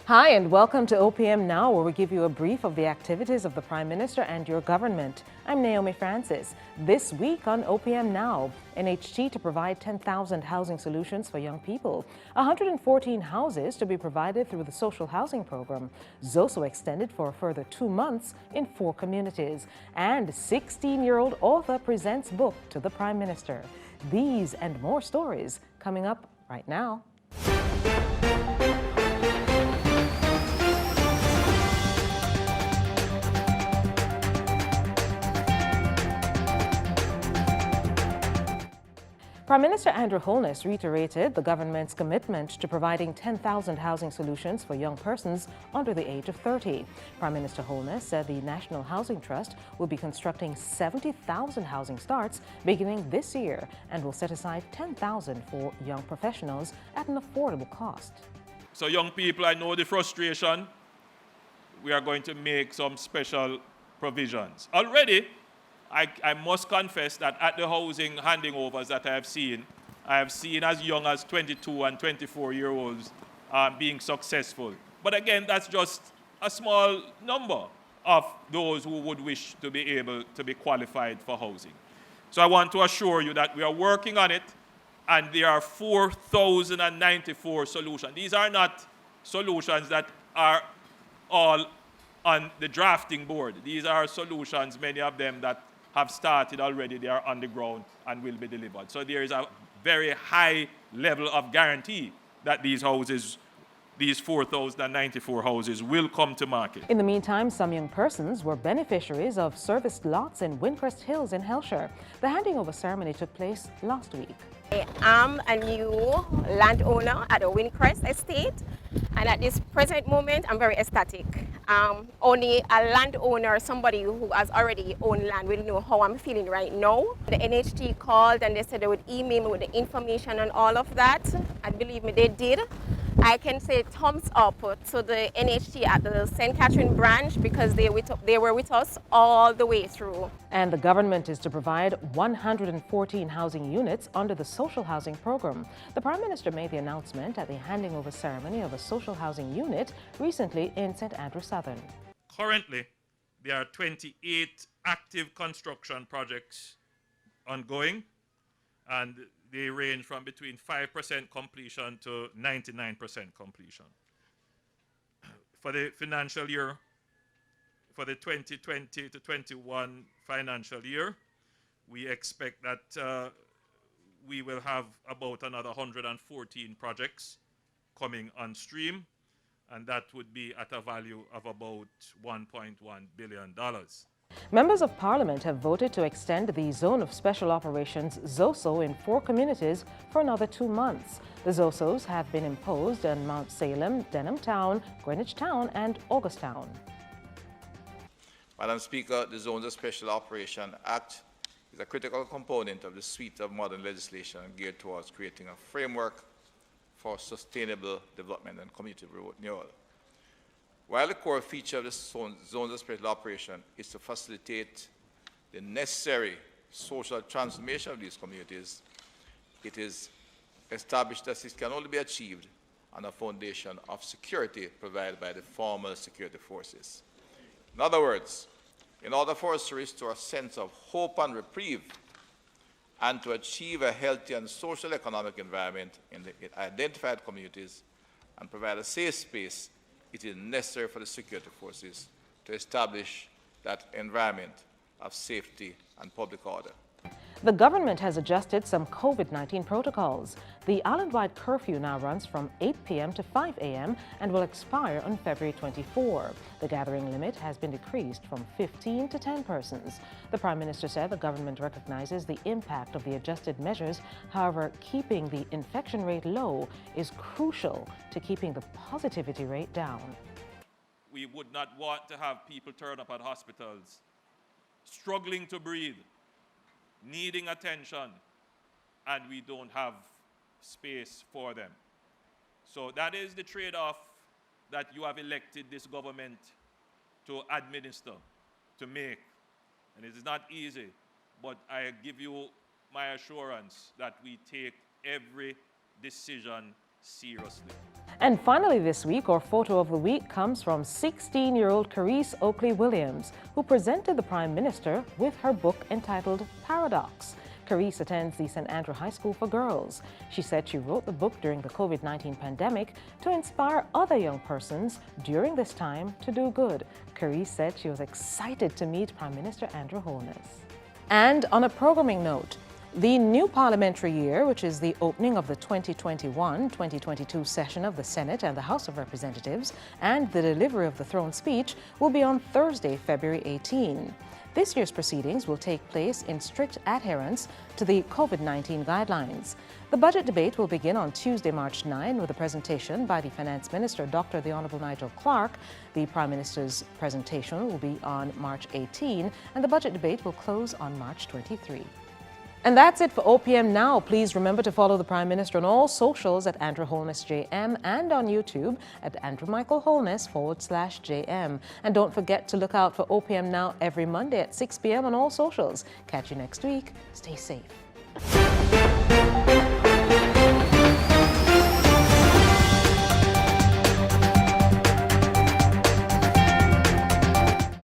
Hi, and welcome to OPM Now, where we give you a brief of the activities of the Prime Minister and your government. I'm Naomi Francis. This week on OPM Now, NHT to provide 10,000 housing solutions for young people, 114 houses to be provided through the social housing program, Zozo extended for a further 2 months in 4 communities, and 16-year-old author presents book to the Prime Minister. These and more stories coming up right now. Prime Minister Andrew Holness reiterated the government's commitment to providing 10,000 housing solutions for young persons under the age of 30. Prime Minister Holness said the National Housing Trust will be constructing 70,000 housing starts beginning this year and will set aside 10,000 for young professionals at an affordable cost. So young people, I know the frustration. We are going to make some special provisions. Already, I must confess that at the housing handing overs that I have seen as young as 22 and 24-year-olds being successful. But again, that's just a small number of those who would wish to be able to be qualified for housing. So I want to assure you that we are working on it, and there are 4,094 solutions. These are not solutions that are all on the drafting board. These are solutions, many of them that have started already, they are on the ground and will be delivered. So there is a very high level of guarantee that these houses, these 4,094 houses, will come to market. In the meantime, some young persons were beneficiaries of serviced lots in Windcrest Hills in Hellshire. The handing over ceremony took place last week. I am a new landowner at the Windcrest estate, and at this present moment I'm very ecstatic. Only a landowner, somebody who has already owned land, will know how I'm feeling right now. The NHT called and they said they would email me with the information and all of that, and believe me, they did. I can say thumbs up to the NHT at the St. Catherine branch because they were with us all the way through. And the government is to provide 114 housing units under the social housing program. The Prime Minister made the announcement at the handing over ceremony of a social housing unit recently in St. Andrew Southern. Currently, there are 28 active construction projects ongoing, and they range from between 5% completion to 99% completion. For the financial year, for the 2020 to 21 financial year, we expect that we will have about another 114 projects coming on stream, and that would be at a value of about $1.1 billion. Members of Parliament have voted to extend the Zone of Special Operations Zozo in 4 communities for another 2 months. The Zozos have been imposed in Mount Salem, Denham Town, Greenwich Town and Augustown. Madam Speaker, the Zones of Special Operation Act is a critical component of the suite of modern legislation geared towards creating a framework for sustainable development and community renewal. While the core feature of the Zones of Special Operation is to facilitate the necessary social transformation of these communities, it is established that this can only be achieved on a foundation of security provided by the formal security forces. In other words, in order for us to restore a sense of hope and reprieve and to achieve a healthy and social economic environment in the identified communities and provide a safe space, it is necessary for the security forces to establish that environment of safety and public order. The government has adjusted some COVID-19 protocols. The island-wide curfew now runs from 8 p.m. to 5 a.m. and will expire on February 24. The gathering limit has been decreased from 15 to 10 persons. The Prime Minister said the government recognizes the impact of the adjusted measures. However, keeping the infection rate low is crucial to keeping the positivity rate down. We would not want to have people turn up at hospitals struggling to breathe, needing attention, and we don't have space for them. So that is the trade-off that you have elected this government to administer, to make. And it is not easy, but I give you my assurance that we take every decision seriously. And finally this week, our photo of the week comes from 16-year-old Carice Oakley-Williams, who presented the Prime Minister with her book entitled Paradox. Carice attends the St. Andrew High School for Girls. She said she wrote the book during the COVID-19 pandemic to inspire other young persons during this time to do good. Carice said she was excited to meet Prime Minister Andrew Holness. And on a programming note, the new parliamentary year, which is the opening of the 2021-2022 session of the Senate and the House of Representatives, and the delivery of the throne speech, will be on Thursday, February 18. This year's proceedings will take place in strict adherence to the COVID-19 guidelines. The budget debate will begin on Tuesday, March 9, with a presentation by the Finance Minister, Dr. the Honourable Nigel Clark. The Prime Minister's presentation will be on March 18, and the budget debate will close on March 23. And that's it for OPM Now. Please remember to follow the Prime Minister on all socials at Andrew Holness JM and on YouTube at Andrew Michael Holness /JM. And don't forget to look out for OPM Now every Monday at 6 p.m. on all socials. Catch you next week. Stay safe.